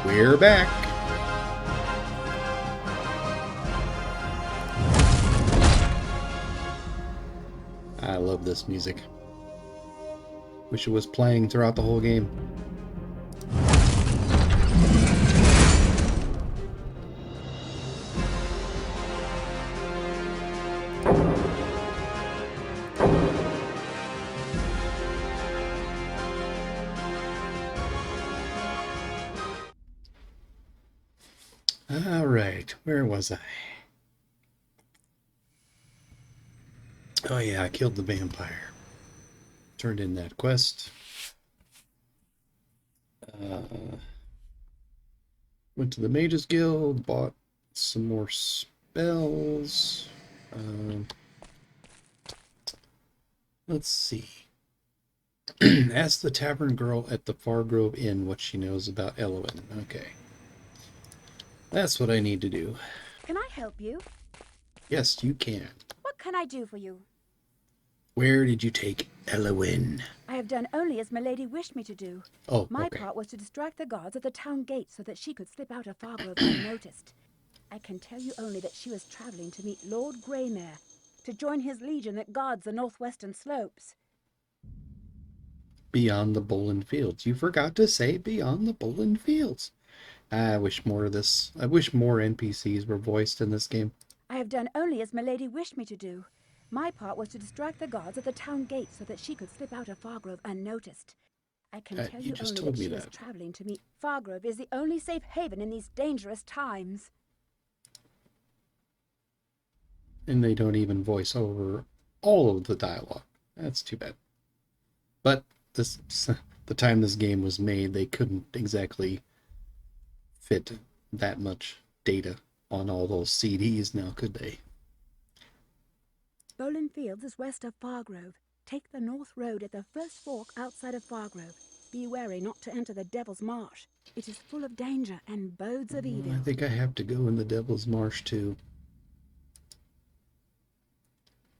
We're back. I love this music. Wish it was playing throughout the whole game. All right, where was I? Oh yeah, I killed the vampire. Turned in that quest. Went to the Mages Guild, bought some more spells. Let's see. Ask the tavern girl at the Fargrove Inn what she knows about Elowin. Okay. That's what I need to do. Can I help you? Yes, you can. What can I do for you? Where did you take Elowin? I have done only as milady wished me to do. Oh, My okay. part was to distract the guards at the town gate so that she could slip out of Fargrove unnoticed. I can tell you only that she was traveling to meet Lord Greymare, to join his legion that guards the northwestern slopes. Beyond the Bolin Fields. You forgot to say beyond the Bolin Fields. I wish more of this. I wish more NPCs were voiced in this game. I have done only as milady wished me to do. My part was to distract the guards at the town gate so that she could slip out of Fargrove unnoticed. I can tell you just only told that me she was that. traveling to meet Fargrove is the only safe haven in these dangerous times. And they don't even voice over all of the dialogue. That's too bad. But this, the time this game was made, they couldn't exactly fit that much data on all those CDs now, could they? Bolin Fields is west of Fargrove. Take the north road at the first fork outside of Fargrove. Be wary not to enter the Devil's Marsh. It is full of danger and bodes of evil. I think I have to go in the Devil's Marsh too.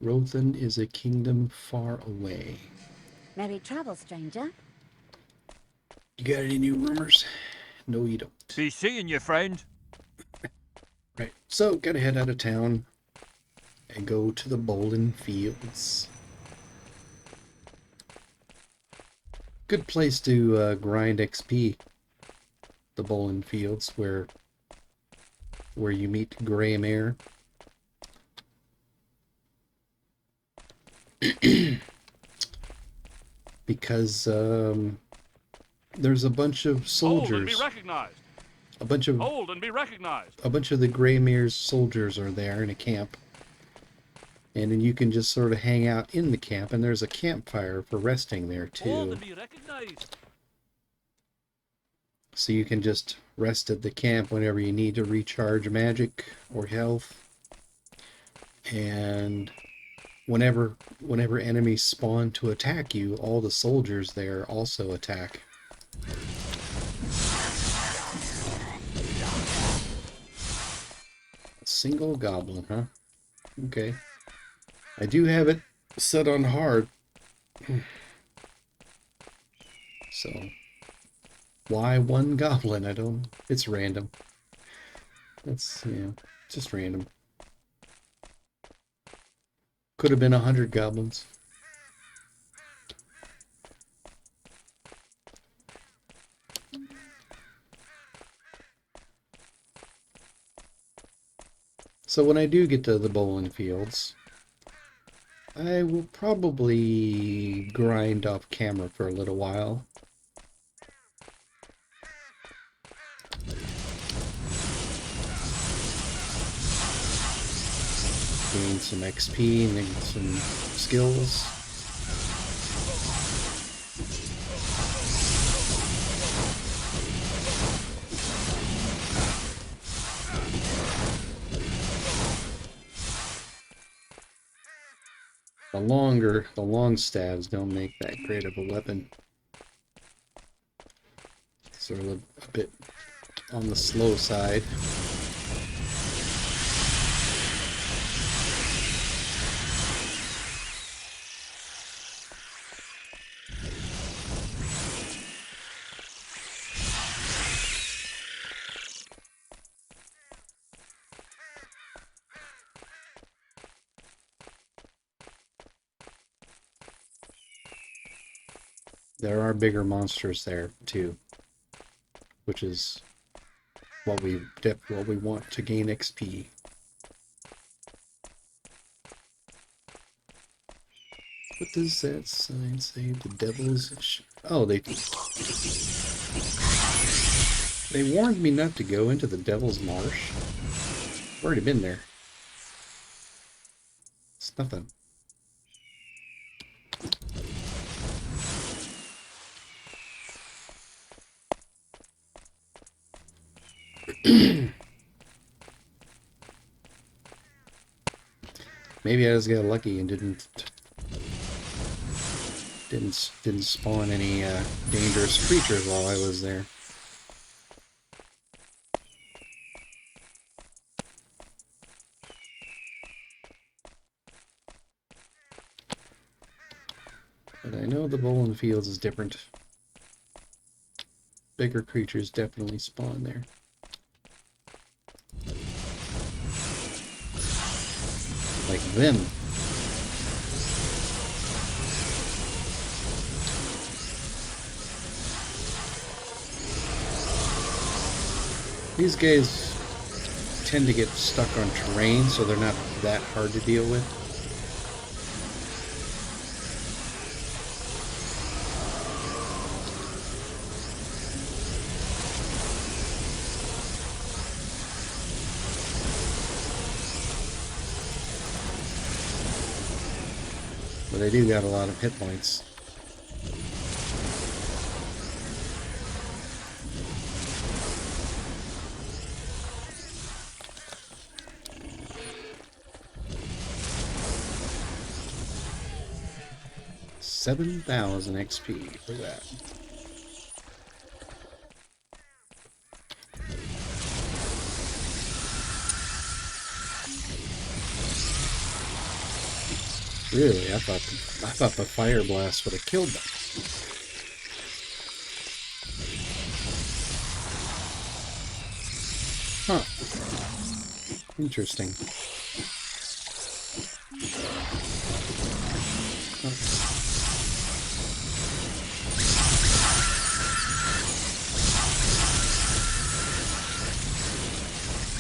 Rothan is a kingdom far away. Merry travel, stranger. You got any new rumors? No, you don't. Be seeing you, friend. Right, so gotta head out of town and go to the Bolin Fields. Good place to grind XP. The Bolin Fields, where you meet Greymare. Because there's a bunch of soldiers. Hold and be recognized. Hold and be recognized. A bunch of the Greymare's soldiers are there in a camp. And then you can just sort of hang out in the camp, and there's a campfire for resting there too. Hold and be recognized. So you can just rest at the camp whenever you need to recharge magic or health. And whenever enemies spawn to attack you, all the soldiers there also attack. A single goblin, huh? Okay. I do have it set on hard. So, why one goblin? I don't... It's random. That's, just random. Could have been 100 goblins. So when I do get to the Bolin Fields, I will probably grind off camera for a little while. Gain some XP and then some skills. The long stabs don't make that great of a weapon. Sort of a bit on the slow side. There are bigger monsters there too, which is what we want to gain XP. What does that sign say? The devil's... Oh, they warned me not to go into the Devil's Marsh. I've already been there. It's nothing. Maybe I just got lucky and didn't spawn any dangerous creatures while I was there. But I know the Bowling Fields is different. Bigger creatures definitely spawn there. Like them. These guys tend to get stuck on terrain, so they're not that hard to deal with. But they do got a lot of hit points. $7,000 XP for that. Really, I thought the fire blast would have killed them. Huh. Interesting.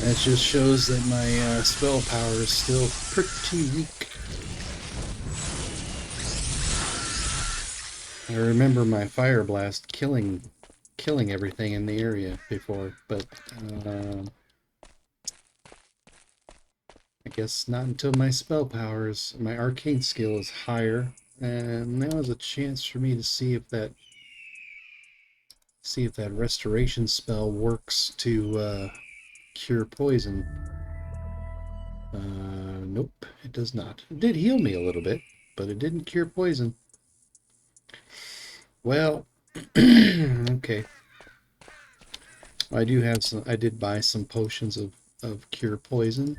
That just shows that my spell power is still pretty weak. I remember my fire blast killing everything in the area before, but I guess not until my arcane skill is higher, and now is a chance for me to see if that restoration spell works to cure poison. Nope, it does not. It did heal me a little bit, but it didn't cure poison. Well, okay. I did buy some potions of cure poison.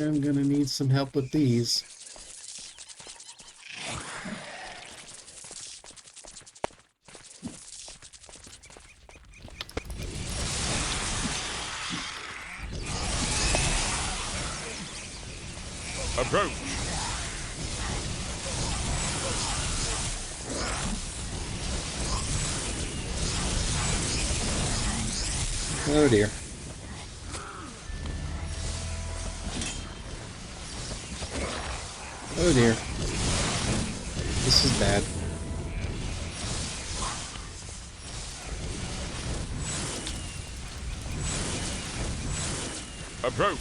I'm gonna need some help with these. Approach. Oh dear. Oh dear. This is bad. Approach.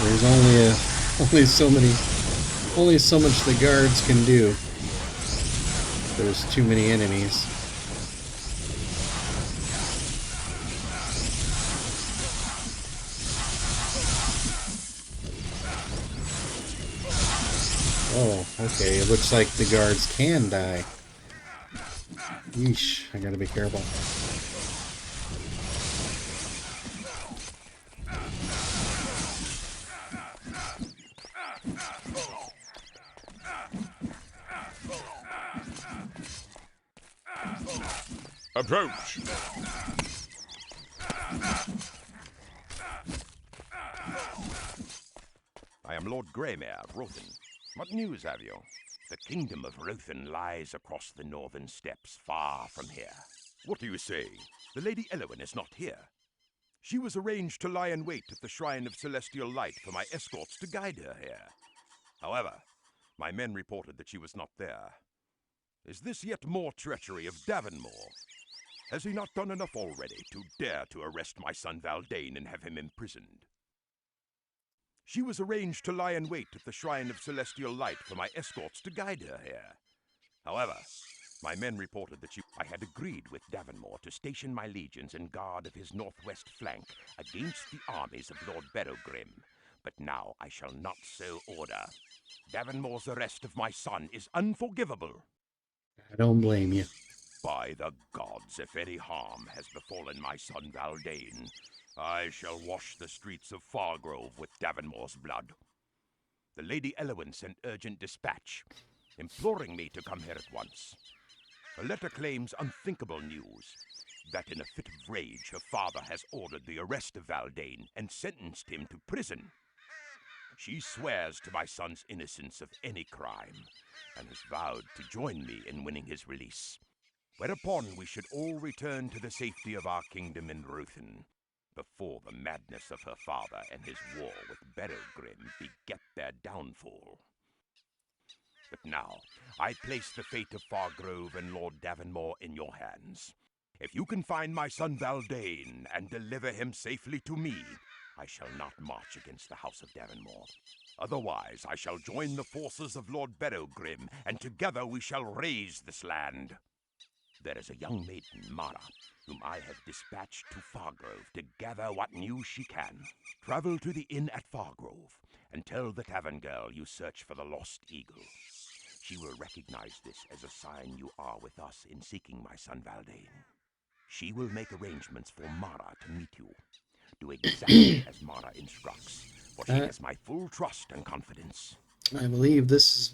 There's only so much the guards can do. There's too many enemies. Oh, okay. It looks like the guards can die. Yeesh, I gotta be careful. Approach. I am Lord Greymere of Rothen. What news have you? The kingdom of Rothen lies across the northern steppes, far from here. What do you say? The Lady Elowin is not here. She was arranged to lie in wait at the Shrine of Celestial Light for my escorts to guide her here. However, my men reported that she was not there. Is this yet more treachery of Davonmore? Has he not done enough already to dare to arrest my son Valdane and have him imprisoned? She was arranged to lie in wait at the Shrine of Celestial Light for my escorts to guide her here. However, my men reported that I had agreed with Davonmore to station my legions in guard of his northwest flank against the armies of Lord Berogrim. But now I shall not so order. Davonmore's arrest of my son is unforgivable. I don't blame you. By the gods, if any harm has befallen my son Valdane, I shall wash the streets of Fargrove with Davonmore's blood. The Lady Elowin sent urgent dispatch, imploring me to come here at once. Her letter claims unthinkable news, that in a fit of rage her father has ordered the arrest of Valdane and sentenced him to prison. She swears to my son's innocence of any crime, and has vowed to join me in winning his release. Whereupon we should all return to the safety of our kingdom in Rothen, before the madness of her father and his war with Berogrim beget their downfall. But now, I place the fate of Fargrove and Lord Davonmore in your hands. If you can find my son Valdane and deliver him safely to me, I shall not march against the House of Davonmore. Otherwise, I shall join the forces of Lord Berogrim, and together we shall raise this land. There is a young maiden, Mara, whom I have dispatched to Fargrove to gather what news she can. Travel to the inn at Fargrove, and tell the tavern girl you search for the lost eagle. She will recognize this as a sign you are with us in seeking my son Valdane. She will make arrangements for Mara to meet you. Do exactly as Mara instructs, for she has my full trust and confidence. I believe this is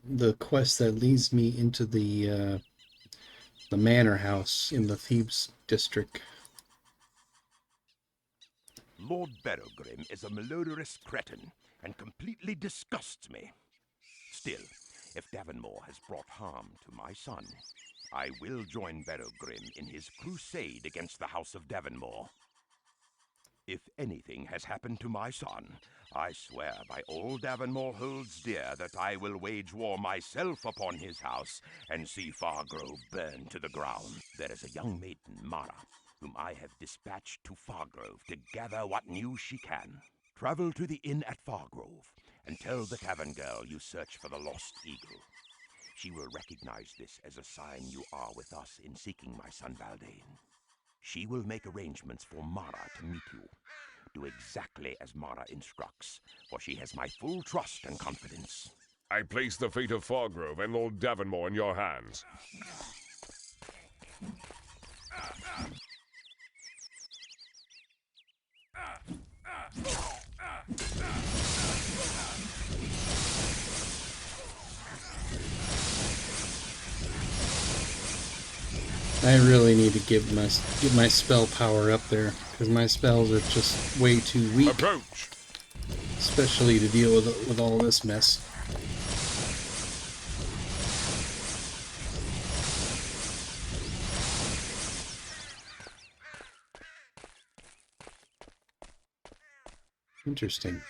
the quest that leads me into the manor house in the Thebes district. Lord Berogrim is a malodorous cretin and completely disgusts me. Still, if Davonmore has brought harm to my son, I will join Berogrim in his crusade against the House of Davonmore. If anything has happened to my son, I swear by all Davonmore holds dear that I will wage war myself upon his house and see Fargrove burn to the ground. There is a young maiden, Mara, whom I have dispatched to Fargrove to gather what news she can. Travel to the inn at Fargrove and tell the tavern girl you search for the lost eagle. She will recognize this as a sign you are with us in seeking my son Valdane. She will make arrangements for Mara to meet you. Do exactly as Mara instructs, for she has my full trust and confidence. I place the fate of Fargrove and Lord Davonmore in your hands. I really need to get my spell power up there, because my spells are just way too weak. Approach. Especially to deal with all this mess. Interesting.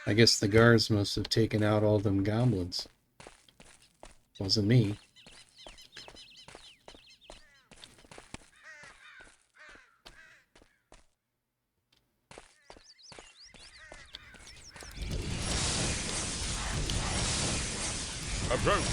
I guess the guards must have taken out all them goblins. Wasn't me. Approach.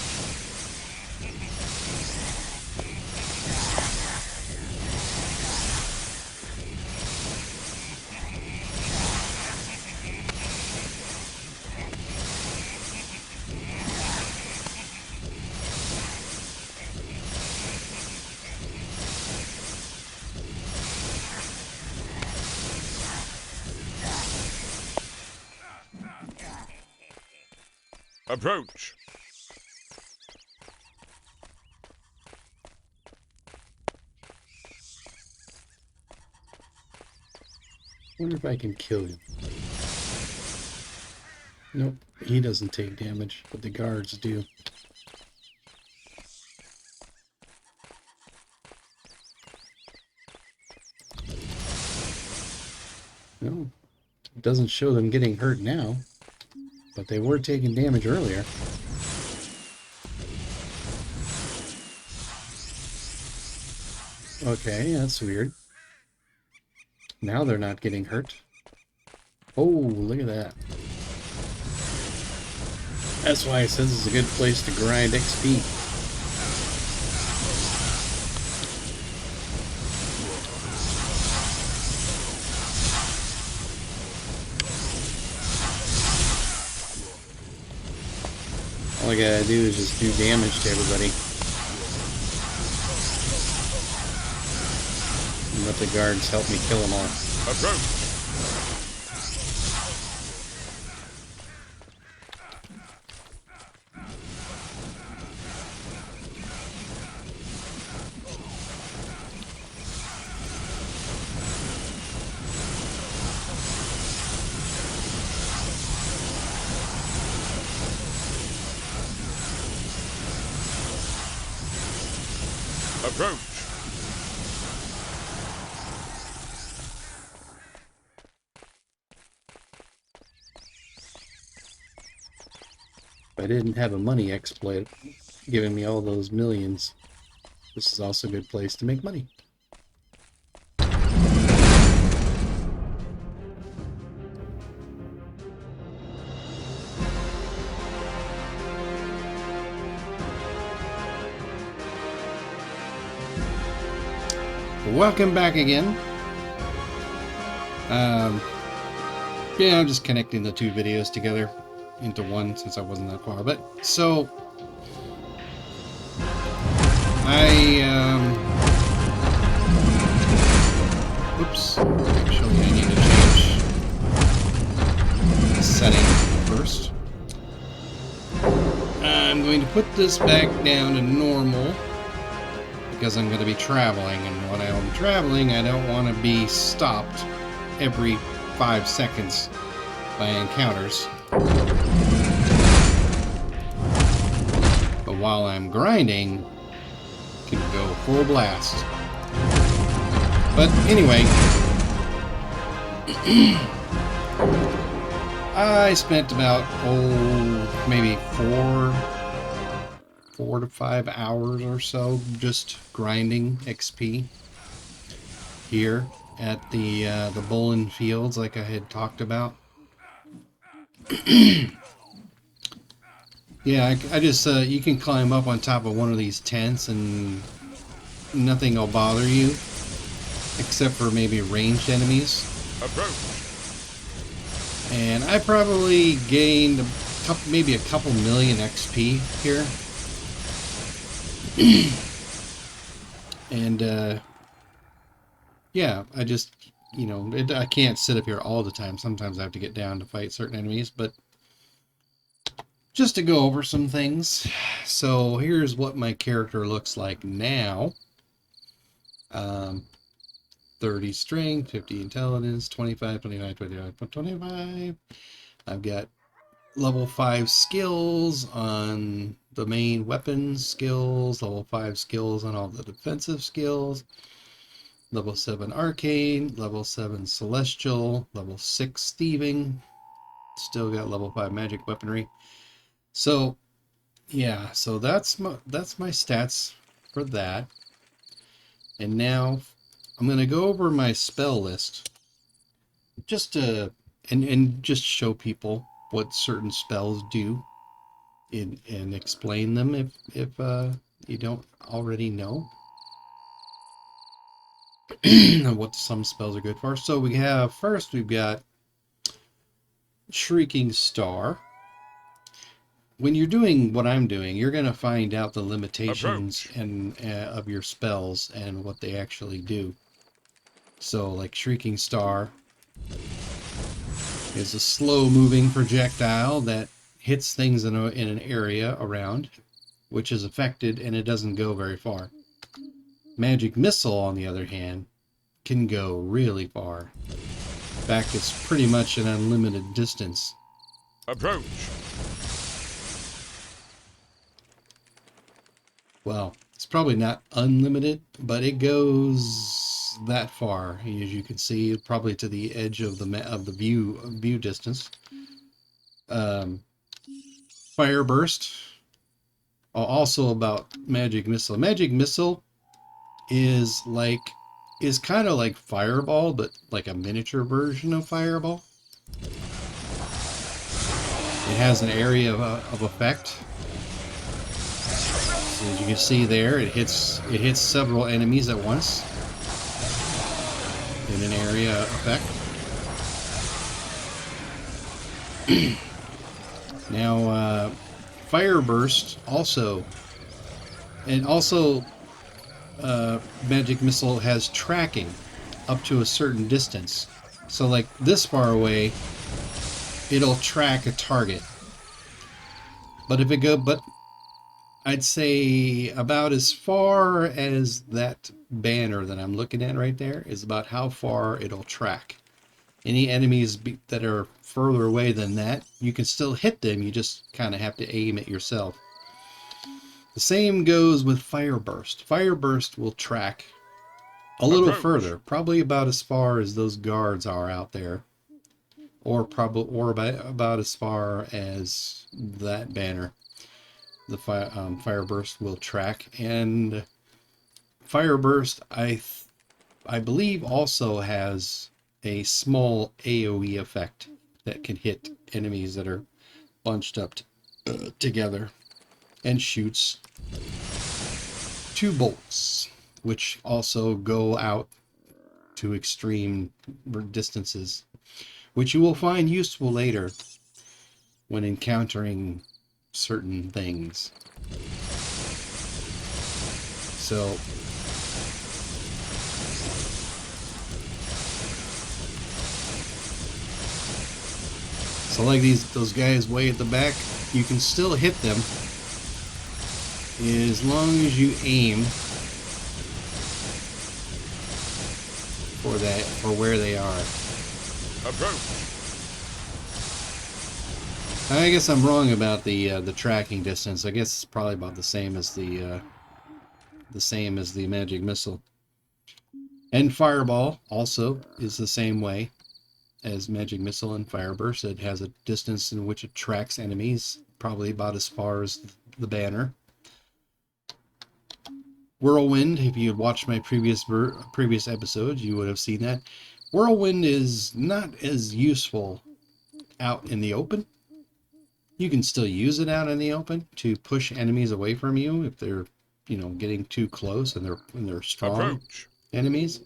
Approach. Wonder if I can kill him. Nope, he doesn't take damage, but the guards do. No, it doesn't show them getting hurt now, but they were taking damage earlier. Okay, that's weird. Now they're not getting hurt. Oh, look at that. That's why it says it's a good place to grind XP. All I gotta do is just do damage to everybody. And let the guards help me kill them all. Approach. Approach. If I didn't have a money exploit giving me all those millions, this is also a good place to make money. Welcome back again. Yeah, I'm just connecting the two videos together into one since I wasn't that far. But so oops, actually I need to change the setting first. I'm going to put this back down to normal because I'm going to be traveling, and when I'm traveling I don't want to be stopped every 5 seconds by encounters. But while I'm grinding, I can go full blast. But anyway, I spent about maybe 4 to 5 hours or so just grinding XP here at the Bolin Fields, like I had talked about. Yeah, I just you can climb up on top of one of these tents and nothing will bother you except for maybe ranged enemies. Approach. And I probably gained maybe a couple million XP here. And yeah, I just, you know, I can't sit up here all the time. Sometimes I have to get down to fight certain enemies, but just to go over some things. So here's what my character looks like now. 30 strength, 50 intelligence, 25, 29, 25, 25. I've got level 5 skills on the main weapons skills, level 5 skills on all the defensive skills. level 7 arcane, level 7 celestial, level 6 thieving. Still got level 5 magic weaponry. So yeah, so that's my stats for that. And now I'm gonna go over my spell list just to and just show people what certain spells do and explain them if you don't already know what some spells are good for. So we have first we've got Shrieking Star. When you're doing what I'm doing, you're going to find out the limitations and of your spells and what they actually do. So, like Shrieking Star is a slow-moving projectile that hits things in an area around, which is affected, and it doesn't go very far. Magic Missile, on the other hand, can go really far. In fact, it's pretty much an unlimited distance. Approach. Well, it's probably not unlimited, but it goes that far, as you can see, probably to the edge of the view distance. Fire Burst, also about Magic Missile. Magic Missile is kind of like Fireball, but like a miniature version of Fireball. It has an area of effect. As you can see there, it hits several enemies at once in an area effect. Now, Fire Burst also, Magic Missile has tracking up to a certain distance. So, like this far away, it'll track a target. But I'd say about as far as that banner that I'm looking at right there is about how far it'll track. Any enemies that are further away than that, you can still hit them, you just kind of have to aim it yourself. The same goes with Fire Burst. Fire Burst will track a little further, probably about as far as those guards are out there, or about as far as that banner. The Fire Burst will track, and Fire Burst, I believe, also has a small AoE effect that can hit enemies that are bunched up together, and shoots 2 bolts, which also go out to extreme distances, which you will find useful later when encountering certain things. So like those guys way at the back, you can still hit them as long as you aim for where they are. Approach. I guess I'm wrong about the tracking distance. I guess it's probably about the same as the Magic Missile. And Fireball also is the same way as Magic Missile and Fire Burst. It has a distance in which it tracks enemies, probably about as far as the banner. Whirlwind, if you had watched my previous episodes, you would have seen that. Whirlwind is not as useful out in the open. You can still use it out in the open to push enemies away from you if they're, getting too close and they're strong enemies.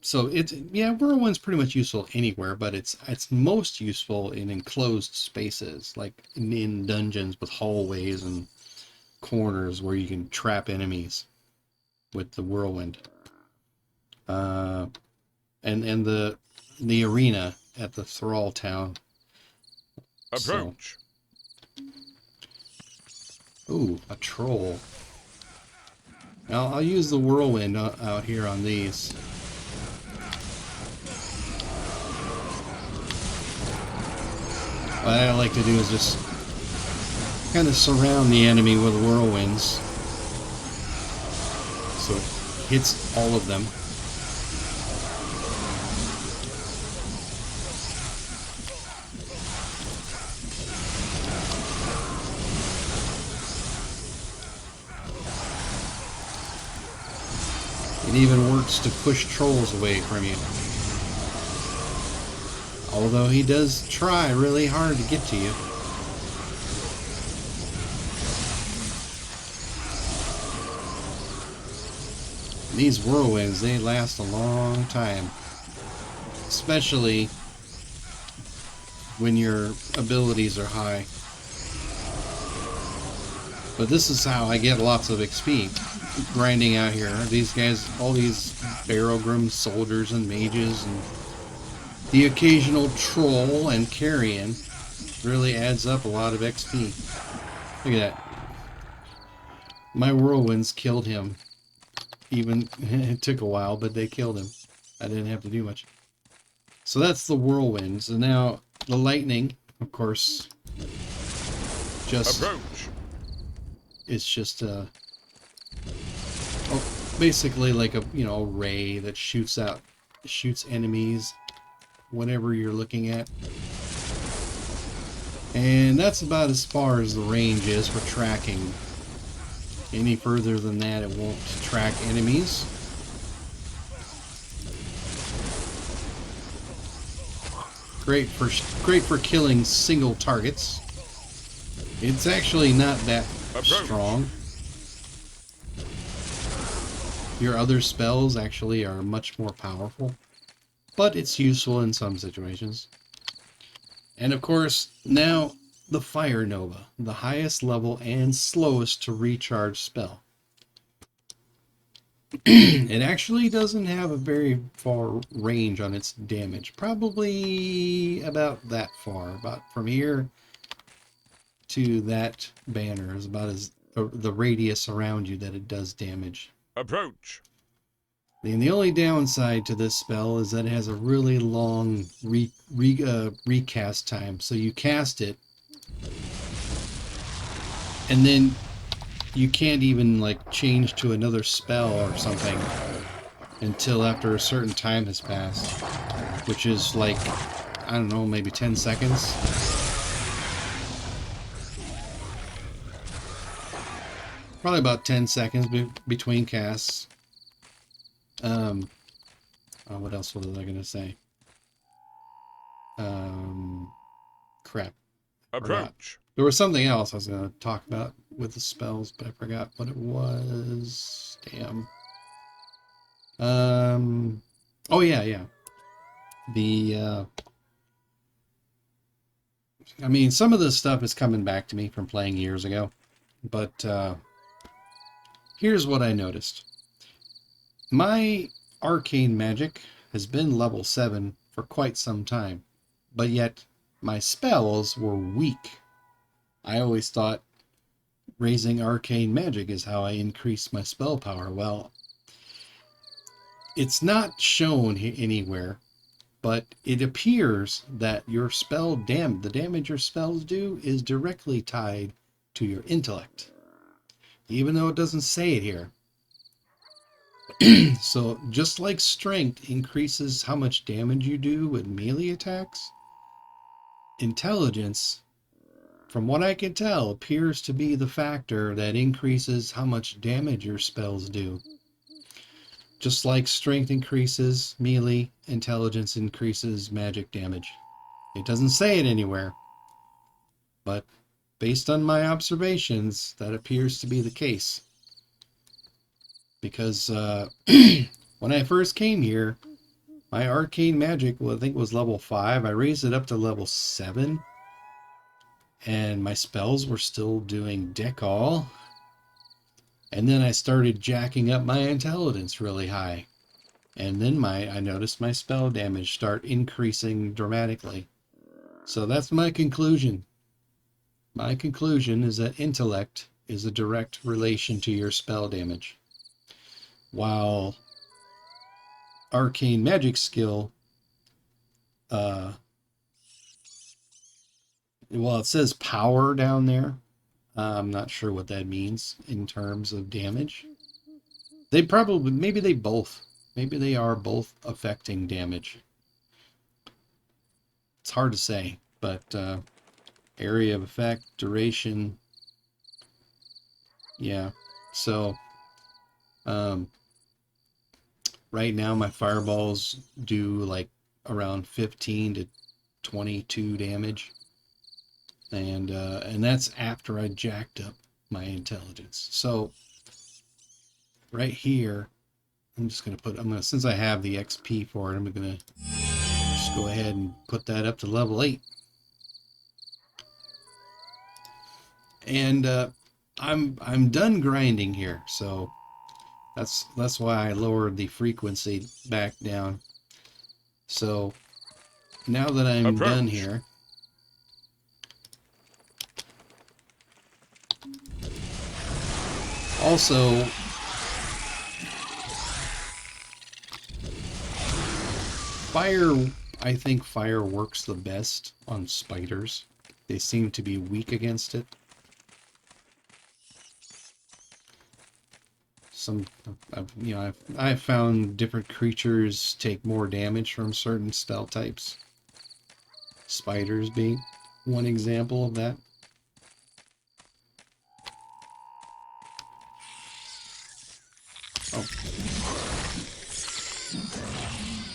So Whirlwind's pretty much useful anywhere, but it's most useful in enclosed spaces, like in dungeons with hallways and corners where you can trap enemies with the Whirlwind. And the arena at the Thrall Town. Approach. Ooh, a troll. Now I'll use the Whirlwind out here on these. What I like to do is just kind of surround the enemy with whirlwinds. so it hits all of them. It even works to push trolls away from you. Although he does try really hard to get to you. These whirlwinds, they last a long time. Especially when your abilities are high. But this is how I get lots of XP. Grinding out here. These guys, all these Barrowgrim soldiers and mages and the occasional troll and carrion really adds up a lot of XP. Look at that. My whirlwinds killed him. Even, it took a while, but they killed him. I didn't have to do much. So that's the whirlwinds. And now the lightning, of course, just... Approach. It's just basically like a, you know, a ray that shoots enemies, whatever you're looking at. And that's about as far as the range is for tracking. Any further than that, it won't track enemies. Great for killing single targets. It's actually not that strong. Your other spells actually are much more powerful, but it's useful in some situations. And of course, now the Fire Nova, the highest level and slowest to recharge spell. It actually doesn't have a very far range on its damage. Probably about that far. About from here to that banner is about as the radius around you that it does damage. Approach. And the only downside to this spell is that it has a really long recast time. So you cast it, and then you can't even like change to another spell or something until after a certain time has passed, which is like, I don't know, maybe 10 seconds. Probably about 10 seconds between casts. What else was I gonna say? Crap. Approach. There was something else I was gonna talk about with the spells, but I forgot what it was. Damn. Oh yeah. I mean, some of this stuff is coming back to me from playing years ago, but here's what I noticed. My arcane magic has been level 7 for quite some time, but yet my spells were weak. I always thought raising arcane magic is how I increase my spell power. Well, it's not shown anywhere, but it appears that your the damage your spells do is directly tied to your intellect, even though it doesn't say it here. So just like strength increases how much damage you do with melee attacks, intelligence, from what I can tell, appears to be the factor that increases how much damage your spells do. Just like strength increases melee, intelligence increases magic damage. It doesn't say it anywhere, but based on my observations, that appears to be the case. Because when I first came here, my arcane magic, I think was level 5. I raised it up to level 7. And my spells were still doing dick all. And then I started jacking up my intelligence really high. And then I noticed my spell damage start increasing dramatically. So that's my conclusion. My conclusion is that intellect is a direct relation to your spell damage. While arcane magic skill, well, it says power down there. I'm not sure what that means in terms of damage. They probably, maybe they both. Maybe they are both affecting damage. It's hard to say, but area of effect, duration, yeah. So, um, right now my fireballs do like around 15 to 22 damage, and that's after I jacked up my intelligence. So right here, I'm just gonna since I have the XP for it, I'm gonna just go ahead and put that up to level 8. And I'm done grinding here, so that's why I lowered the frequency back down. So now that I'm done Approach. here, also fire, I think fire works the best on spiders. They seem to be weak against it. I've found different creatures take more damage from certain spell types. Spiders being one example of that. Oh,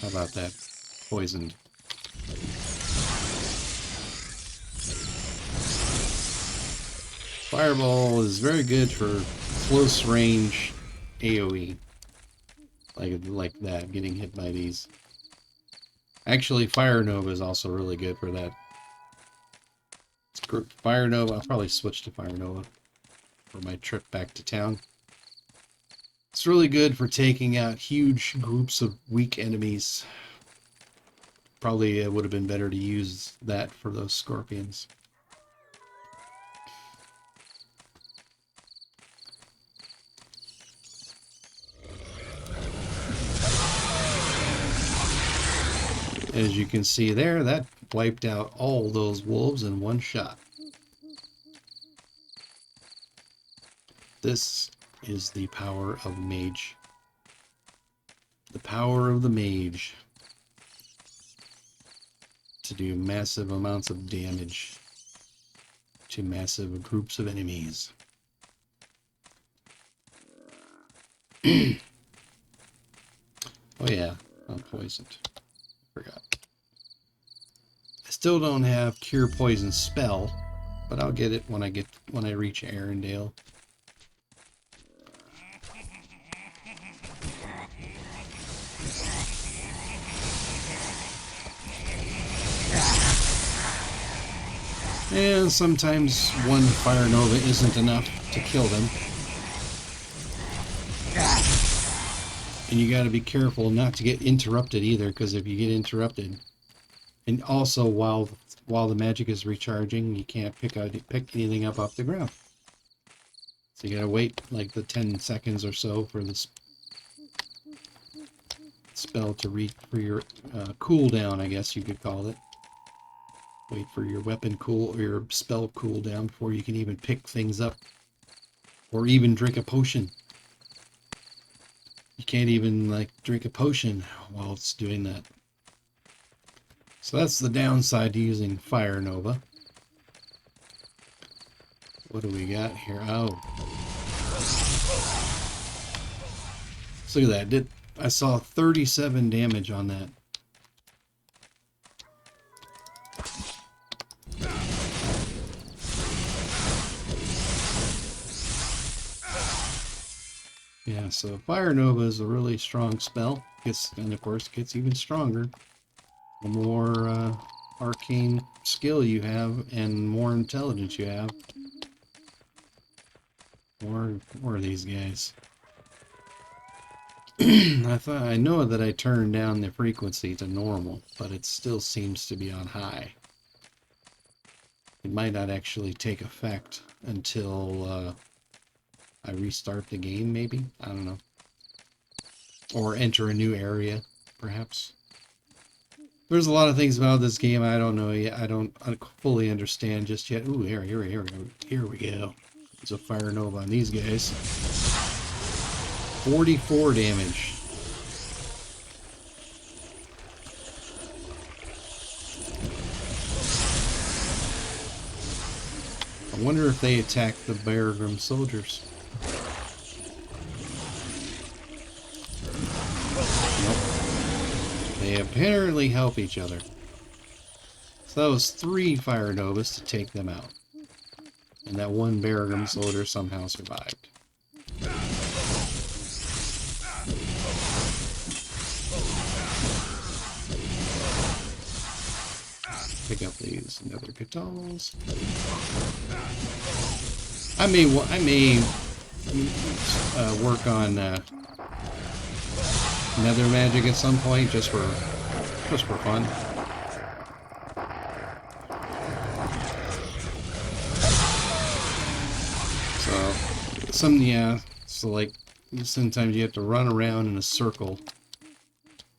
how about that? Poisoned. Fireball is very good for close range AoE. Like that, getting hit by these. Actually, Fire Nova is also really good for that. Fire Nova, I'll probably switch to Fire Nova for my trip back to town. It's really good for taking out huge groups of weak enemies. Probably it would have been better to use that for those scorpions. As you can see there, that wiped out all those wolves in one shot. This is the power of mage. The power of the mage to do massive amounts of damage to massive groups of enemies. Oh yeah, I'm poisoned. Forgot. I still don't have Cure Poison spell, but I'll get it when I reach Arendelle. And sometimes one Fire Nova isn't enough to kill them. And you got to be careful not to get interrupted either, because if you get interrupted, and also while the magic is recharging, you can't pick anything up off the ground. So you got to wait like the 10 seconds or so for this spell to reach for your cooldown, I guess you could call it. Wait for your weapon cool or your spell cooldown before you can even pick things up or even drink a potion. You can't even like drink a potion while it's doing that. So that's the downside to using Fire Nova. What do we got here? Oh. So look at that. I saw 37 damage on that. Yeah, so Fire Nova is a really strong spell. And of course, gets even stronger the more arcane skill you have and more intelligence you have. More of these guys. I know that I turned down the frequency to normal, but it still seems to be on high. It might not actually take effect until I restart the game, maybe? I don't know. Or enter a new area, perhaps. There's a lot of things about this game I don't know yet. I don't fully understand just yet. Ooh, here we go. There's a Fire Nova on these guys. 44 damage. I wonder if they attack the Beargrim soldiers. Nope. They apparently help each other. So that was 3 fire novas to take them out. And that one Beargrim soldier somehow survived. Pick up these nether guitars. I may work on nether magic at some point, just for fun. So like sometimes you have to run around in a circle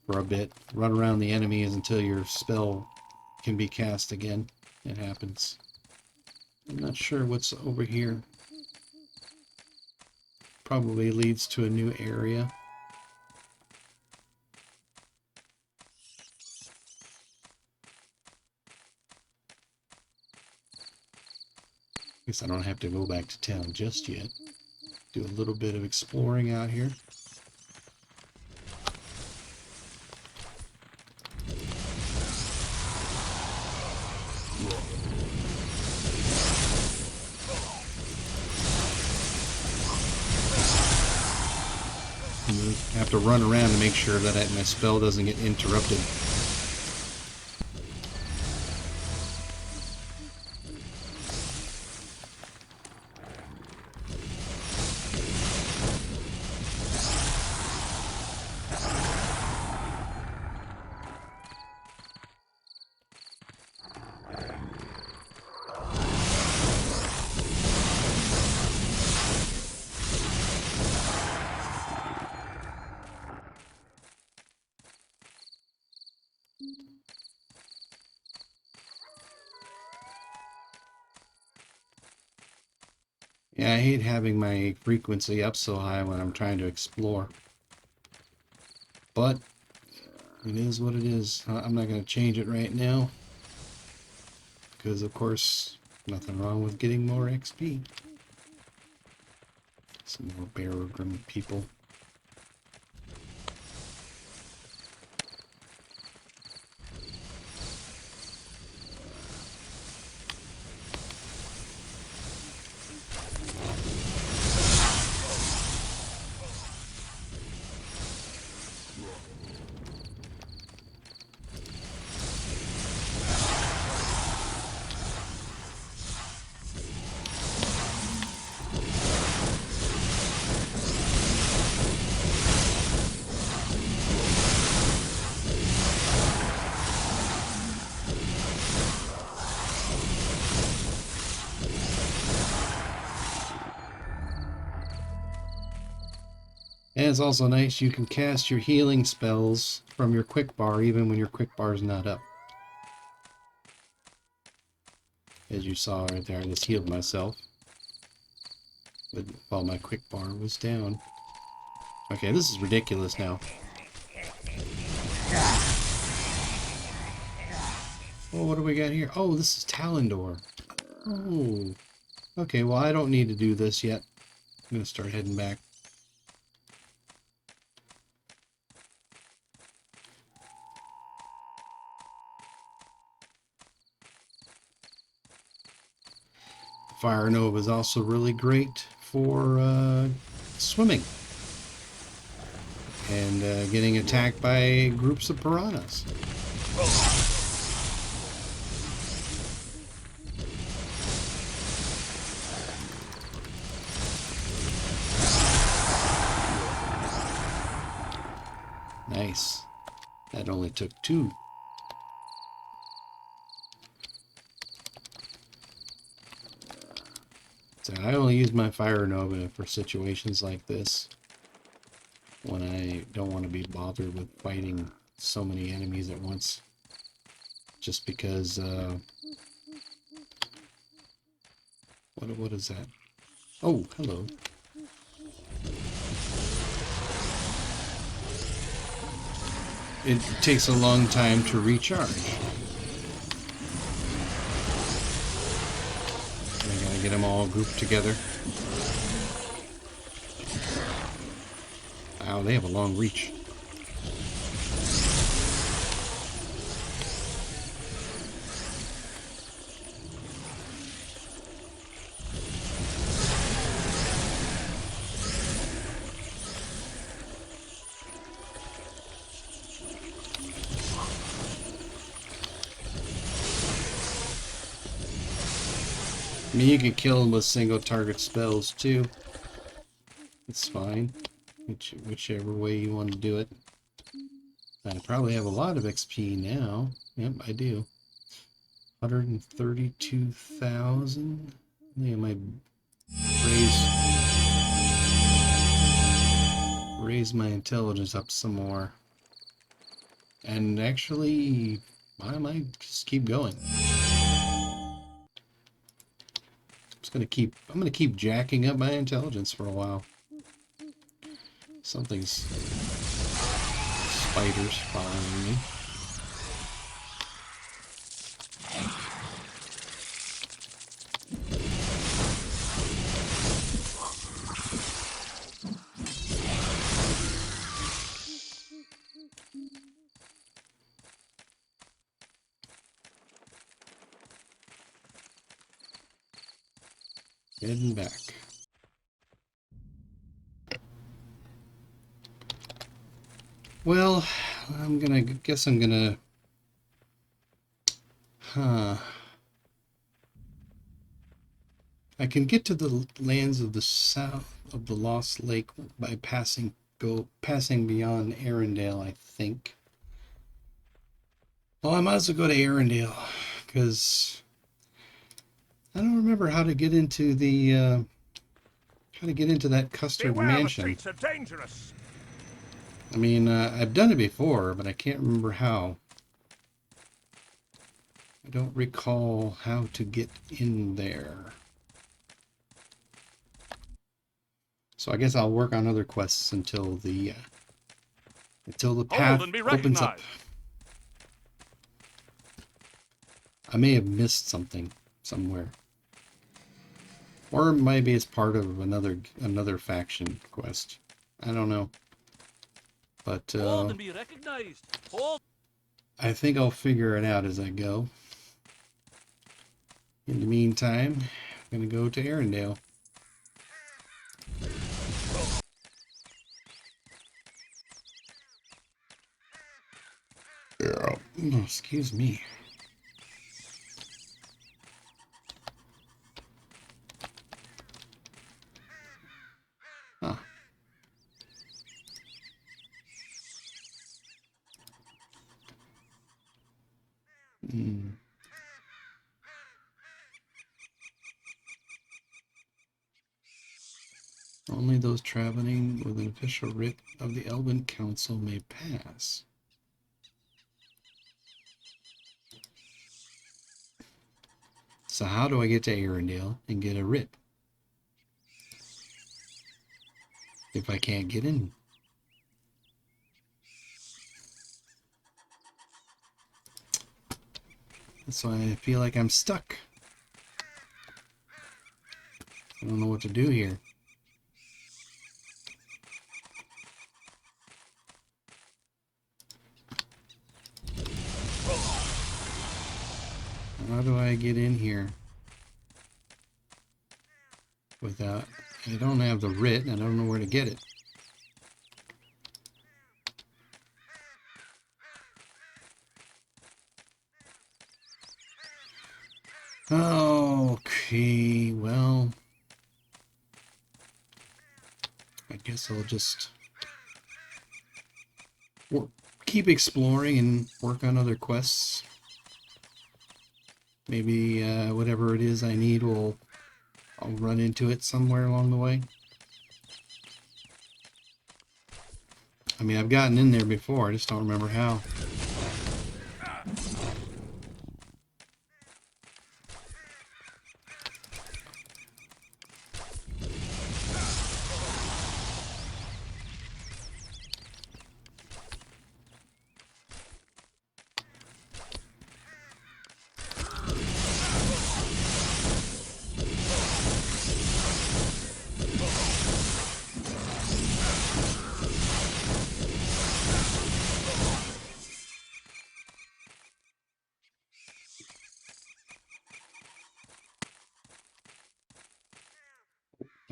for a bit, run around the enemies until your spell can be cast again. It happens. I'm not sure what's over here. Probably leads to a new area. Guess I don't have to go back to town just yet. Do a little bit of exploring out here. I have to run around to make sure that my spell doesn't get interrupted. Yeah, I hate having my frequency up so high when I'm trying to explore. But it is what it is. I'm not going to change it right now. Because, of course, nothing wrong with getting more XP. Some more Beargrim people. And it's also nice you can cast your healing spells from your quick bar even when your quick bar is not up. As you saw right there, I just healed myself while my quick bar was down. Okay, this is ridiculous now. Oh, what do we got here? Oh, this is Talendor. Oh. Okay, well, I don't need to do this yet. I'm going to start heading back. Fire Nova is also really great for swimming and getting attacked by groups of piranhas. Nice. That only took 2. So I only use my Fire Nova for situations like this, when I don't want to be bothered with fighting so many enemies at once. Just because, what is that? Oh, hello. it takes a long time to recharge. I gotta get them all grouped together. Wow, they have a long reach. I mean, you can kill them with single target spells too. It's fine. Whichever way you want to do it. I probably have a lot of XP now. Yep, I do. 132,000. Yeah, my raise my intelligence up some more. And actually, I might just keep going. I'm gonna keep jacking up my intelligence for a while. Something's spiders following me. Heading back. Well, guess I'm gonna, I can get to the lands of the south of the Lost Lake by passing beyond Arendelle, I think. Well, I might as well go to Arendelle, because I don't remember how to get into the, that custard Beware, mansion. the streets are dangerous. I mean, I've done it before, but I can't remember how. I don't recall how to get in there. So I guess I'll work on other quests until the path opens up. I may have missed something somewhere. Or maybe it's part of another faction quest. I don't know. But Hold and be recognized. Hold. I think I'll figure it out as I go. In the meantime, I'm gonna go to Arendelle. Oh, excuse me. Huh. Only those traveling with an official writ of the Elven Council may pass. So how do I get to Arendelle and get a writ? If I can't get in. That's why I feel like I'm stuck. I don't know what to do here. How do I get in here without... I don't have the writ and I don't know where to get it. Okay, well... I guess I'll just keep exploring and work on other quests. Maybe whatever it is I need I'll run into it somewhere along the way. I mean, I've gotten in there before, I just don't remember how.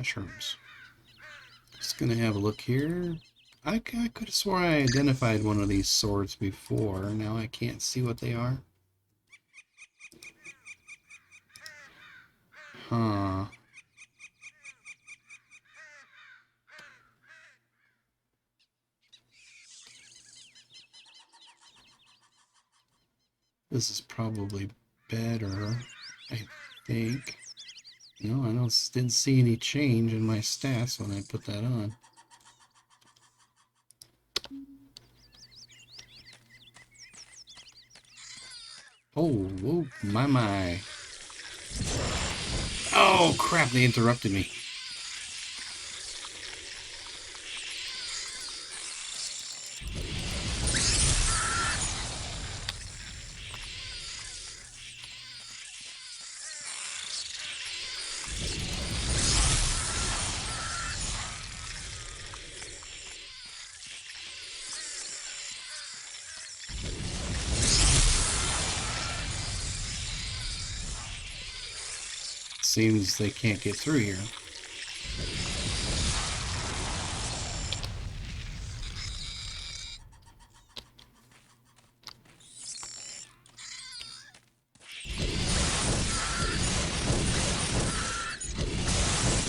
Mushrooms. Just gonna have a look here. I could have swore I identified one of these swords before. Now I can't see what they are. Huh. This is probably better, I think. No, didn't see any change in my stats when I put that on. Oh, whoa, my. Oh, crap, they interrupted me. Seems they can't get through here.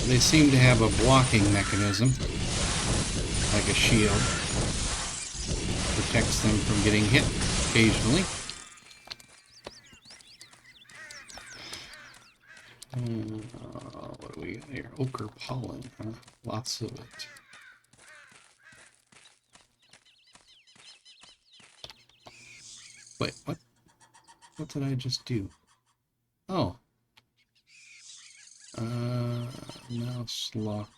They seem to have a blocking mechanism, like a shield. Protects them from getting hit occasionally. What do we got here? Ochre pollen, huh? Lots of it. Wait, what? What did I just do? Oh. Mouse lock.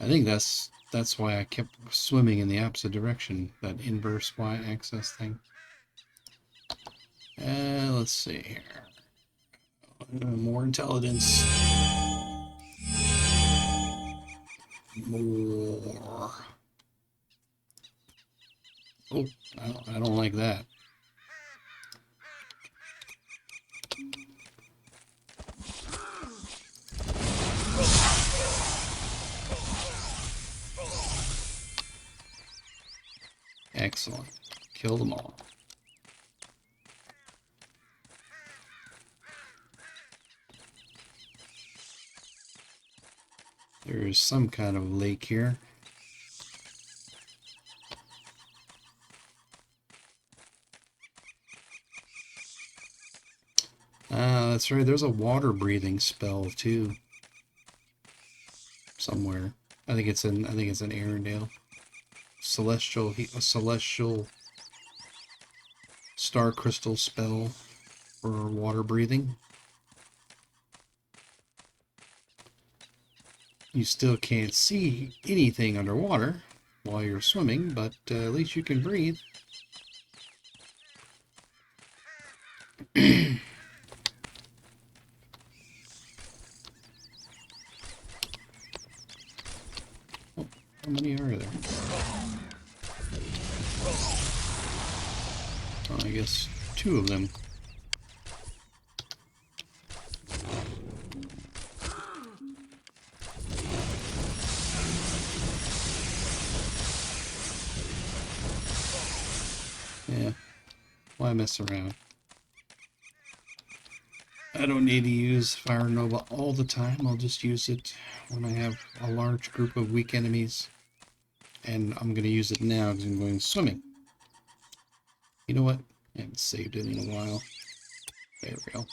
I think that's why I kept swimming in the opposite direction, that inverse y-axis thing. Let's see here. More intelligence. More. Oh, I don't like that. Excellent. Kill them all. There's some kind of lake here. That's right. There's a water breathing spell too. Somewhere. I think it's in Arendelle. A celestial star crystal spell for water breathing. You still can't see anything underwater while you're swimming, but at least you can breathe. Oh, how many are there? Oh, I guess 2 of them. Yeah, why mess around? I don't need to use Fire Nova all the time. I'll just use it when I have a large group of weak enemies. And I'm going to use it now because I'm going swimming. You know what? I haven't saved it in a while. There we go.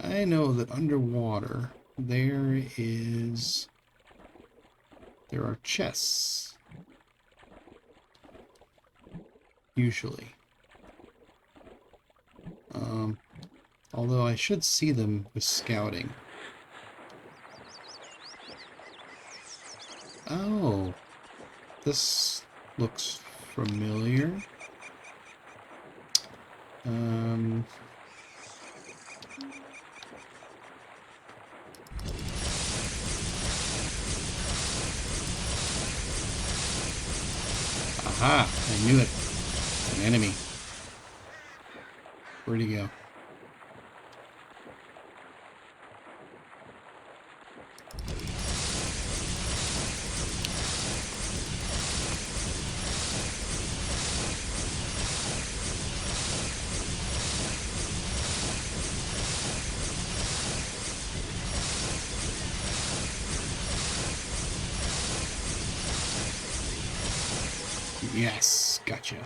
I know that underwater there are chests. Usually. Although I should see them with scouting. Oh, this looks familiar. Aha! I knew it. An enemy. Where'd he go? Yes, gotcha.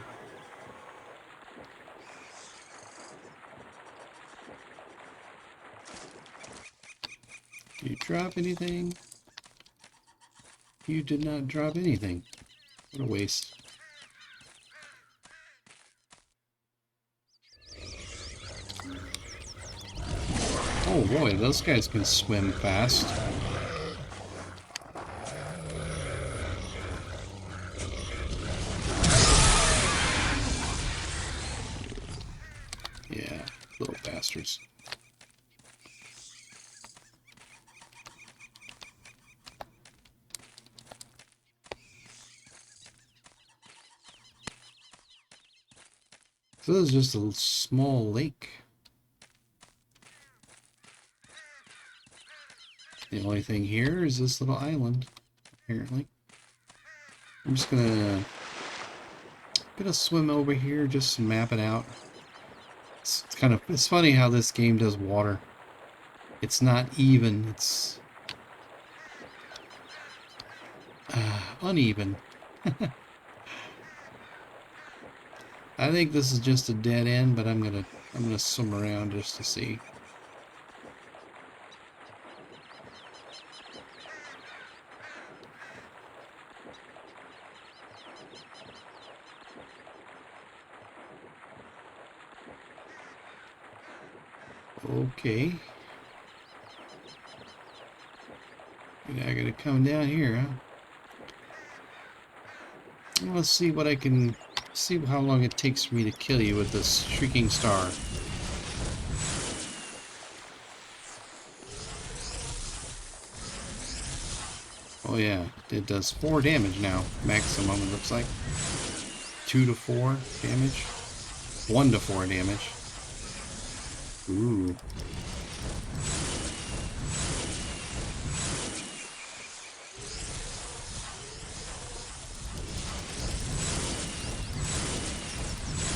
Did you drop anything? You did not drop anything. What a waste. Oh boy, those guys can swim fast. Yeah, little bastards. So this is just a small lake. The only thing here is this little island, apparently. I'm just gonna swim over here, just map it out. It's funny how this game does water. It's not even, it's uneven. I think this is just a dead end, but I'm gonna swim around just to see. Okay. I gotta come down here, huh? Let's see what I can see how long it takes for me to kill you with this shrieking star. Oh yeah, it does 4 damage now. Maximum, it looks like. 2 to 4 damage. 1 to 4 damage. Ooh.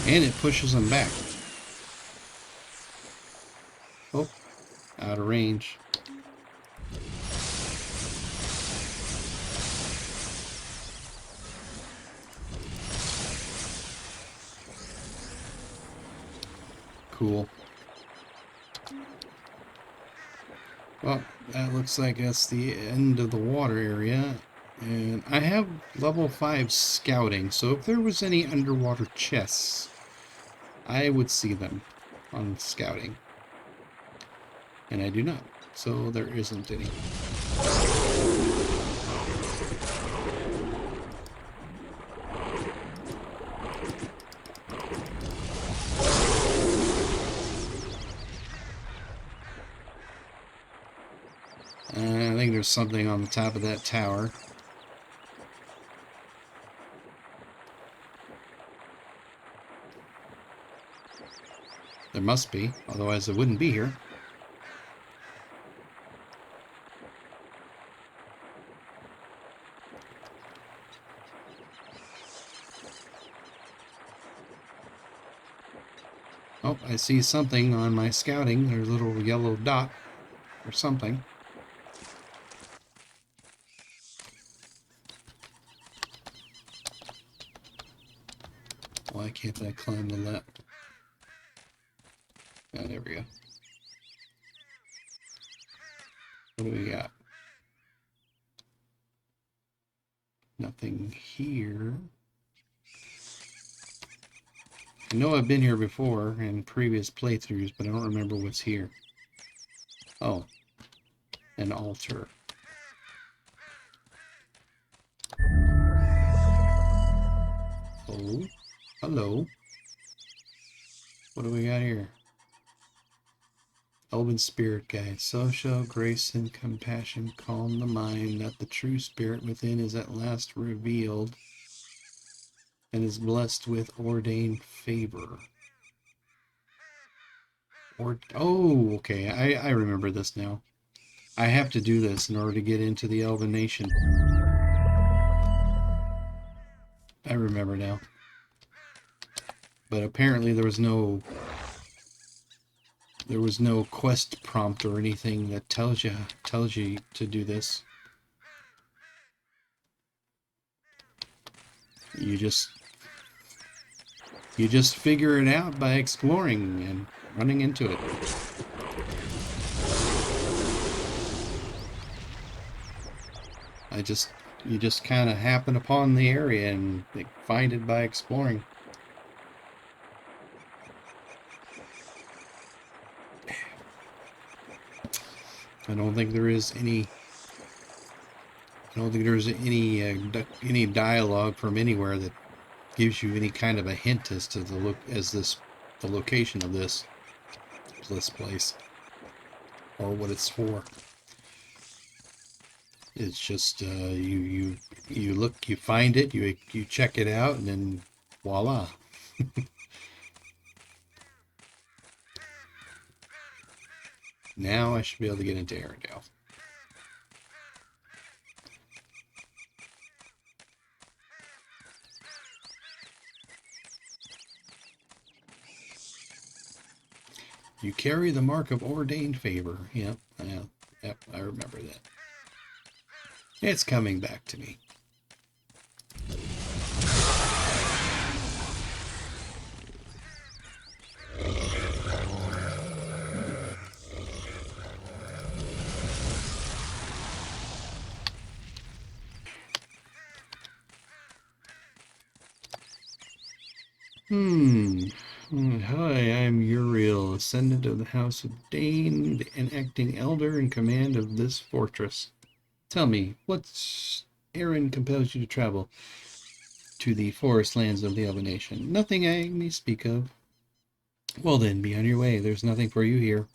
And it pushes them back. Oh, out of range. Cool. Well, that looks like that's the end of the water area. And I have level 5 scouting, so if there was any underwater chests, I would see them on scouting. And I do not, so there isn't any. I think there's something on the top of that tower. There must be, otherwise it wouldn't be here. Oh, I see something on my scouting. There's a little yellow dot or something. Why can't I climb the left? Oh, there we go. What do we got? Nothing here. I know I've been here before in previous playthroughs, but I don't remember what's here. Oh, an altar. Oh, hello. What do we got here? Elven spirit guide. So shall grace and compassion calm the mind, that the true spirit within is at last revealed. and is blessed with ordained favor. Oh, okay, I remember this now. I have to do this in order to get into the Elven Nation. I remember now. But apparently there was no quest prompt or anything that tells you to do this. You just figure it out by exploring and running into it. You just kind of happen upon the area and find it by exploring. I don't think there is any. I don't think there's any dialogue from anywhere that gives you any kind of a hint as to the location of this place or what it's for. It's just you look, you find it, you check it out, and then voila. Now I should be able to get into Arendelle. You carry the mark of ordained favor. Yep, I remember that. It's coming back to me. Hi, I'm Uriel, ascendant of the House of Dane, and acting elder in command of this fortress. Tell me, what's errand compels you to travel to the forest lands of the Elven Nation? Nothing I may speak of. Well then, be on your way. There's nothing for you here.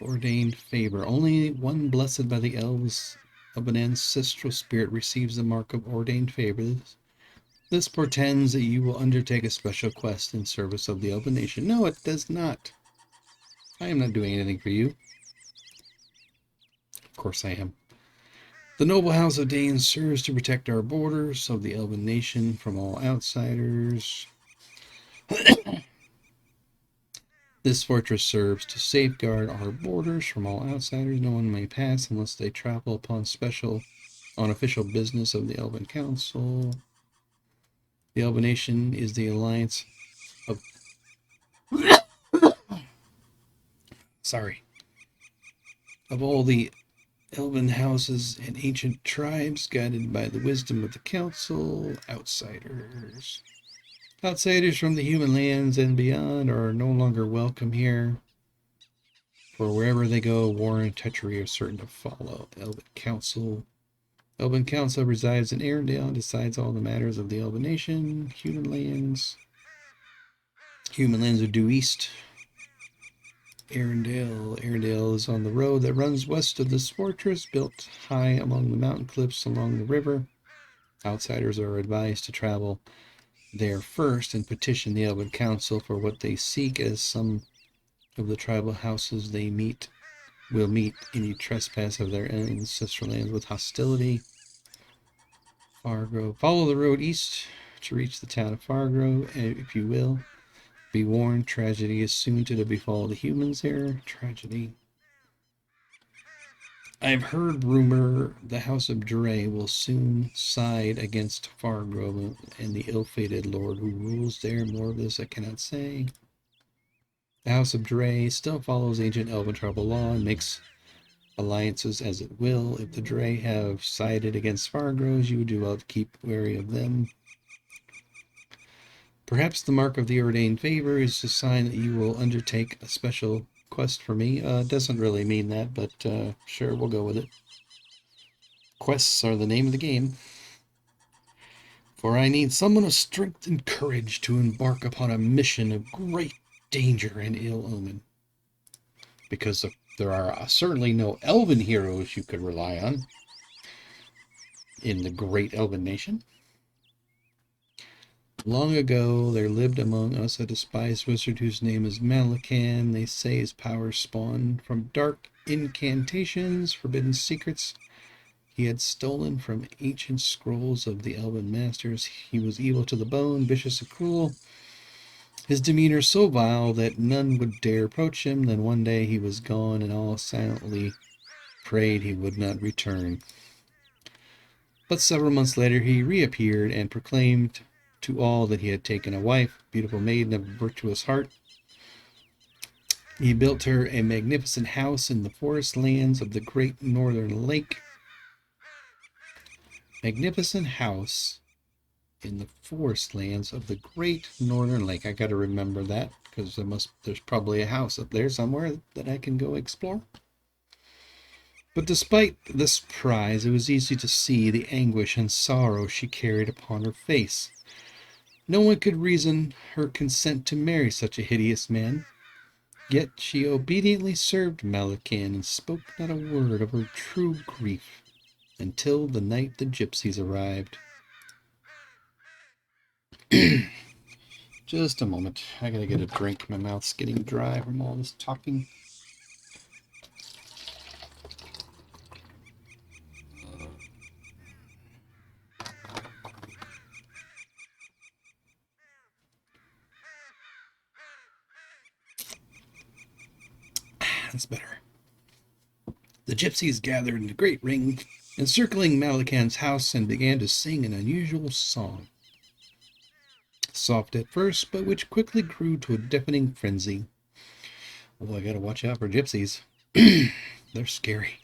Ordained favor. Only one blessed by the elves of an ancestral spirit receives the mark of ordained favor. This portends that you will undertake a special quest in service of the Elven Nation. No, it does not. I am not doing anything for you. Of course I am. The noble house of Dane serves to protect our borders of the Elven Nation from all outsiders. This fortress serves to safeguard our borders from all outsiders. No one may pass unless they travel upon official business of the Elven Council. The Elven Nation is the alliance of of all the Elven houses and ancient tribes, guided by the wisdom of the council. Outsiders from the human lands and beyond are no longer welcome here, for wherever they go, war and treachery are certain to follow. Elven Council resides in Arendelle and decides all the matters of the Elven Nation. Human lands are due east. Arendelle is on the road that runs west of this fortress, built high among the mountain cliffs along the river. Outsiders are advised to travel there first and petition the Elven Council for what they seek, as some of the tribal houses they will meet any trespass of their ancestral lands with hostility. Fargrove. Follow the road east to reach the town of Fargrove, if you will. Be warned, tragedy is soon to befall the humans there. Tragedy. I've heard rumor the House of Dre will soon side against Fargrove and the ill-fated lord who rules there. More of this I cannot say. The House of Dre still follows ancient elven tribal law and makes alliances as it will. If the Dre have sided against Fargrove, you would do well to keep wary of them. Perhaps the mark of the ordained favor is a sign that you will undertake a special quest for me. Doesn't really mean that, but sure, we'll go with it. Quests are the name of the game. For I need someone of strength and courage to embark upon a mission of great danger and ill omen. Because there are certainly no elven heroes you could rely on in the great elven nation. Long ago, there lived among us a despised wizard whose name is Malakan. They say his powers spawn from dark incantations, forbidden secrets. He had stolen from ancient scrolls of the elven masters. He was evil to the bone, vicious and cruel. His demeanor so vile that none would dare approach him. Then one day he was gone, and all silently prayed he would not return. But several months later he reappeared and proclaimed to all that he had taken a wife, a beautiful maiden of virtuous heart. He built her a magnificent house in the forest lands of the great northern lake. Magnificent house in the forest lands of the great northern lake. I got to remember that because there's probably a house up there somewhere that I can go explore. But despite this prize, it was easy to see the anguish and sorrow she carried upon her face. No one could reason her consent to marry such a hideous man. Yet she obediently served Malakan and spoke not a word of her true grief until the night the gypsies arrived. Just a moment. I gotta get a drink. My mouth's getting dry from all this talking. That's better. The gypsies gathered in a great ring, encircling Malakan's house, and began to sing an unusual song. Soft at first, but which quickly grew to a deafening frenzy. Oh, I gotta watch out for gypsies. They're scary.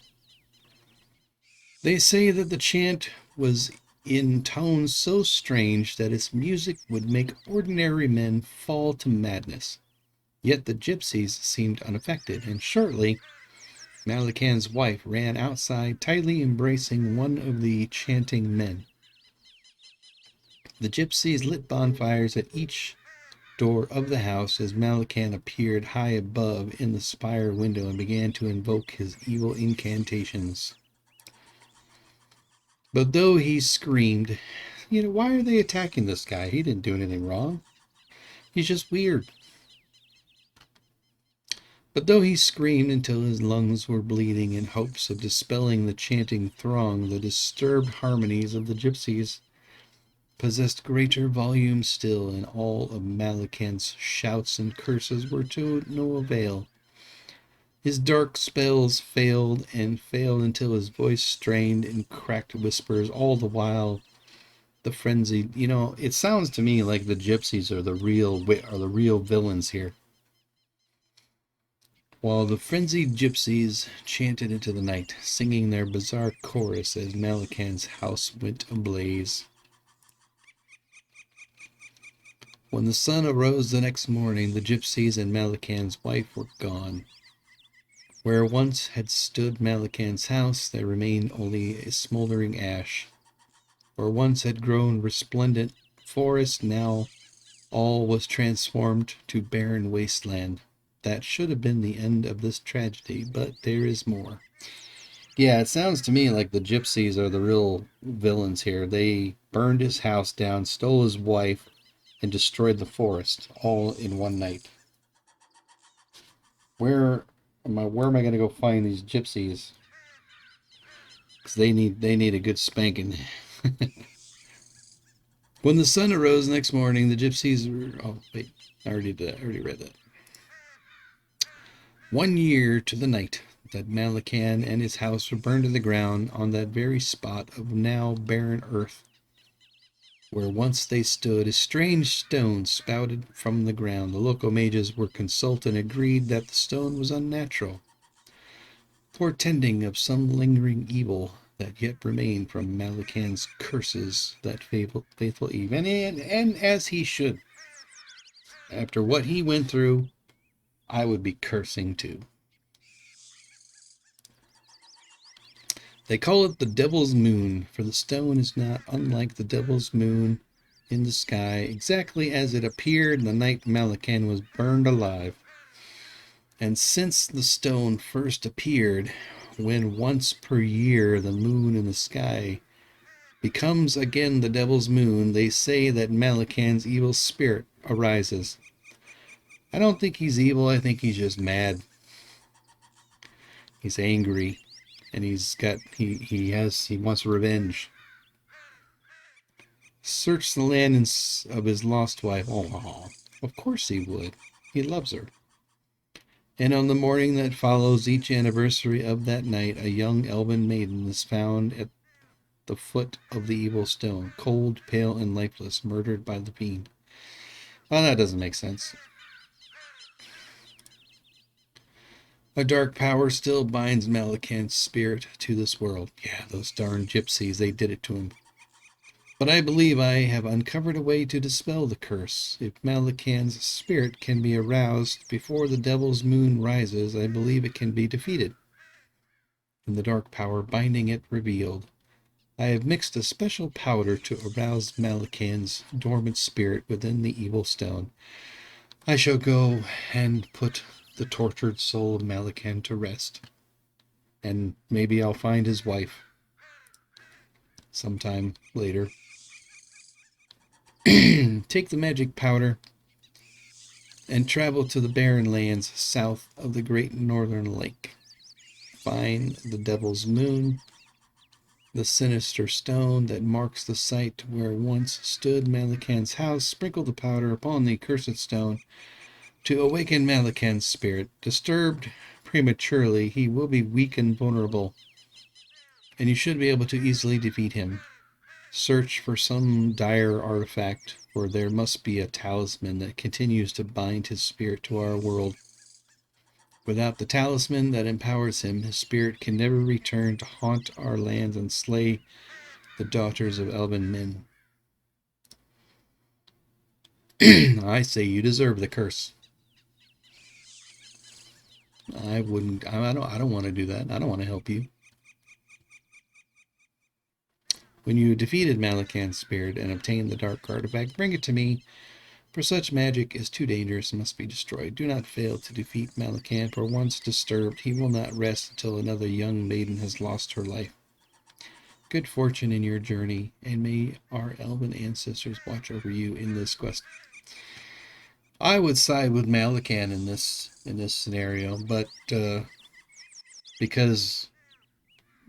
They say that the chant was in tones so strange that its music would make ordinary men fall to madness. Yet the gypsies seemed unaffected, and shortly Malakan's wife ran outside, tightly embracing one of the chanting men. The gypsies lit bonfires at each door of the house as Malakan appeared high above in the spire window and began to invoke his evil incantations. But though he screamed, why are they attacking this guy? He didn't do anything wrong. He's just weird. But though he screamed until his lungs were bleeding in hopes of dispelling the chanting throng, the disturbed harmonies of the gypsies possessed greater volume still, and all of Malakan's shouts and curses were to no avail. His dark spells failed and failed until his voice strained in cracked whispers. All the while, the frenzied, it sounds to me like the gypsies are the real villains here. While the frenzied gypsies chanted into the night, singing their bizarre chorus as Malakan's house went ablaze. When the sun arose the next morning, the gypsies and Malakan's wife were gone. Where once had stood Malakan's house, there remained only a smoldering ash. Where once had grown resplendent forest, now all was transformed to barren wasteland. That should have been the end of this tragedy, but there is more. Yeah, it sounds to me like the gypsies are the real villains here. They burned his house down, stole his wife, and destroyed the forest all in one night. Where am I going to go find these gypsies? Because they need a good spanking. When the sun arose next morning, the gypsies were... Oh, wait. I already read that. 1 year to the night that Malakan and his house were burned to the ground on that very spot of now barren earth. Where once they stood, a strange stone spouted from the ground. The local mages were consulted and agreed that the stone was unnatural, portending of some lingering evil that yet remained from Malakan's curses, that faithful Eve. And as he should. After what he went through, I would be cursing too. They call it the Devil's Moon, for the stone is not unlike the Devil's Moon in the sky, exactly as it appeared the night Malakan was burned alive. And since the stone first appeared, when once per year the moon in the sky becomes again the devil's moon, they say that Malakan's evil spirit arises. I don't think he's evil, I think he's just mad. He's angry, and he wants revenge. Search the land of his lost wife. Oh, of course he would. He loves her. And on the morning that follows each anniversary of that night, a young elven maiden is found at the foot of the evil stone, cold, pale, and lifeless, murdered by the fiend. Well, that doesn't make sense. A dark power still binds Malakan's spirit to this world. Yeah, those darn gypsies, they did it to him. But I believe I have uncovered a way to dispel the curse. If Malakan's spirit can be aroused before the devil's moon rises, I believe it can be defeated. And the dark power binding it revealed. I have mixed a special powder to arouse Malakan's dormant spirit within the evil stone. I shall go and put the tortured soul of Malakan to rest. And maybe I'll find his wife sometime later. Take the magic powder and travel to the barren lands south of the great northern lake. Find the devil's moon, the sinister stone that marks the site where once stood Malakan's house. Sprinkle the powder upon the accursed stone to awaken Malakan's spirit. Disturbed prematurely, he will be weak and vulnerable, and you should be able to easily defeat him. Search for some dire artifact, for there must be a talisman that continues to bind his spirit to our world. Without the talisman that empowers him, his spirit can never return to haunt our lands and slay the daughters of elven men. I say you deserve the curse. I don't want to do that. I don't want to help you. When you defeated Malakan's spirit and obtained the dark artifact, bring it to me, for such magic is too dangerous and must be destroyed. Do not fail to defeat Malakan, for once disturbed, he will not rest until another young maiden has lost her life. Good fortune in your journey, and may our elven ancestors watch over you in this quest. I would side with Malakan in this scenario, but because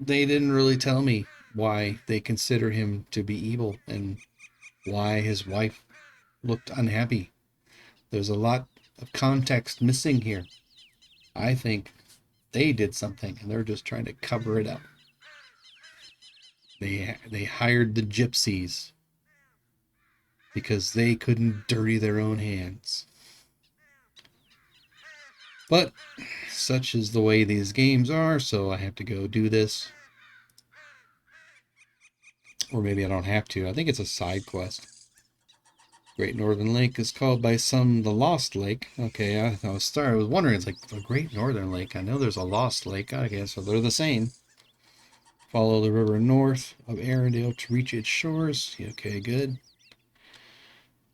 they didn't really tell me why they consider him to be evil and why his wife looked unhappy. There's a lot of context missing here. I think they did something and they're just trying to cover it up. They hired the gypsies because they couldn't dirty their own hands. But such is the way these games are, so I have to go do this. Or maybe I don't have to. I think it's a side quest. Great Northern Lake is called by some the Lost Lake. Okay, I was wondering, it's like the Great Northern Lake. I know there's a Lost Lake. Okay, so they're the same. Follow the river north of Arendelle to reach its shores. Okay, good.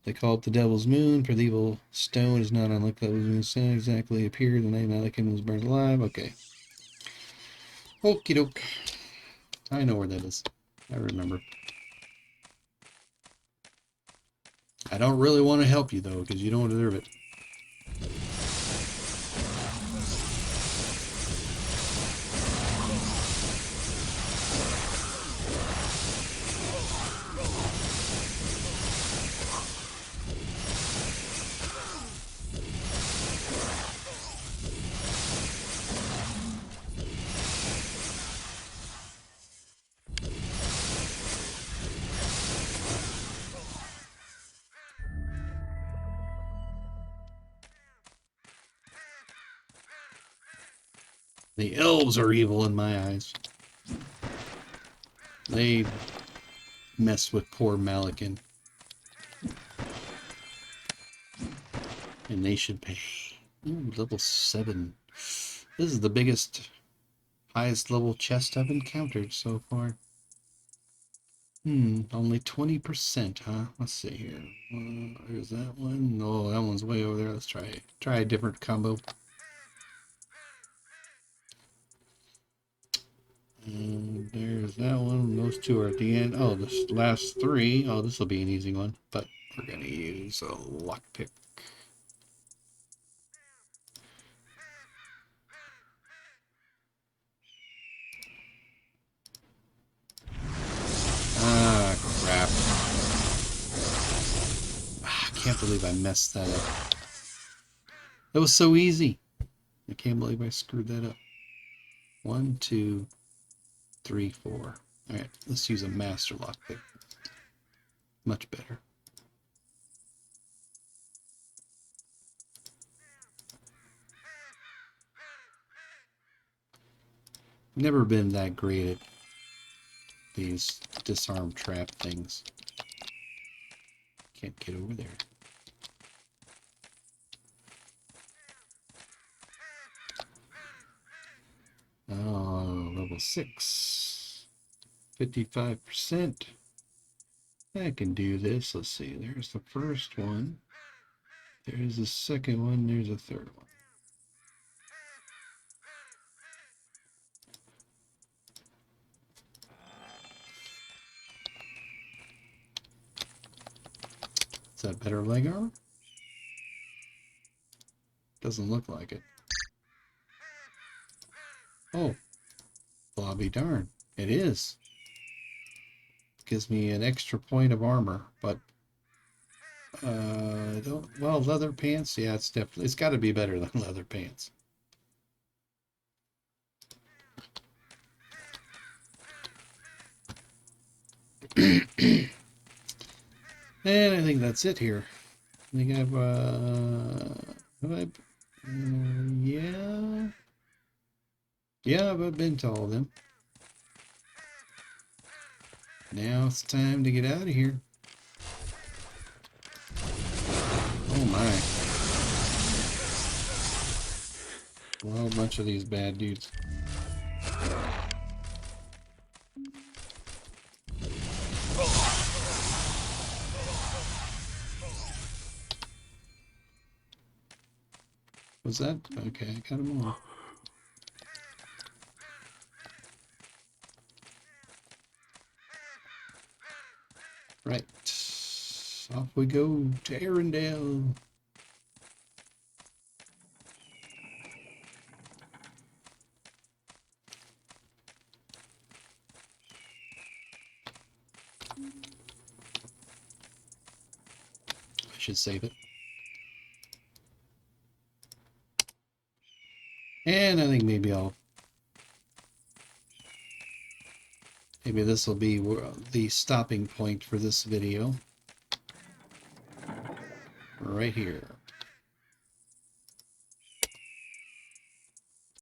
They call it the Devil's Moon, for the evil stone is not unlike the Devil's Moon. Exactly appeared the night Malakan was burned alive. Okay. Okie doke. I know where that is. I remember. I don't really want to help you, though, because you don't deserve it. The elves are evil in my eyes. They mess with poor Malakan. And they should pay. Ooh, level 7. This is the biggest, highest level chest I've encountered so far. Only 20%, huh? Let's see here. There's that one. Oh, that one's way over there. Let's try a different combo. And there's that one. Those two are at the end. Oh, this last three. Oh, this will be an easy one. But we're going to use a lockpick. Ah, crap. Ah, I can't believe I messed that up. That was so easy. I can't believe I screwed that up. 1, 2, 3, 4. Alright, let's use a master lockpick. Much better. Never been that great at these disarm trap things. Can't get over there. Oh, level 6. 55%. I can do this. Let's see. There's the first one. There's the second one. There's the third one. Is that better leg armor? Doesn't look like it. Oh, well, I'll be darned. It is. Gives me an extra point of armor, but I don't. Well, leather pants. Yeah, it's definitely. It's got to be better than leather pants. And I think that's it here. I think I've yeah. Yeah, I've been to all of them. Now it's time to get out of here. Oh my. Well, a bunch of these bad dudes. Was that? Okay, I got them all. Right. Off we go to Arendelle. I should save it. And I think maybe maybe this will be the stopping point for this video. Right here.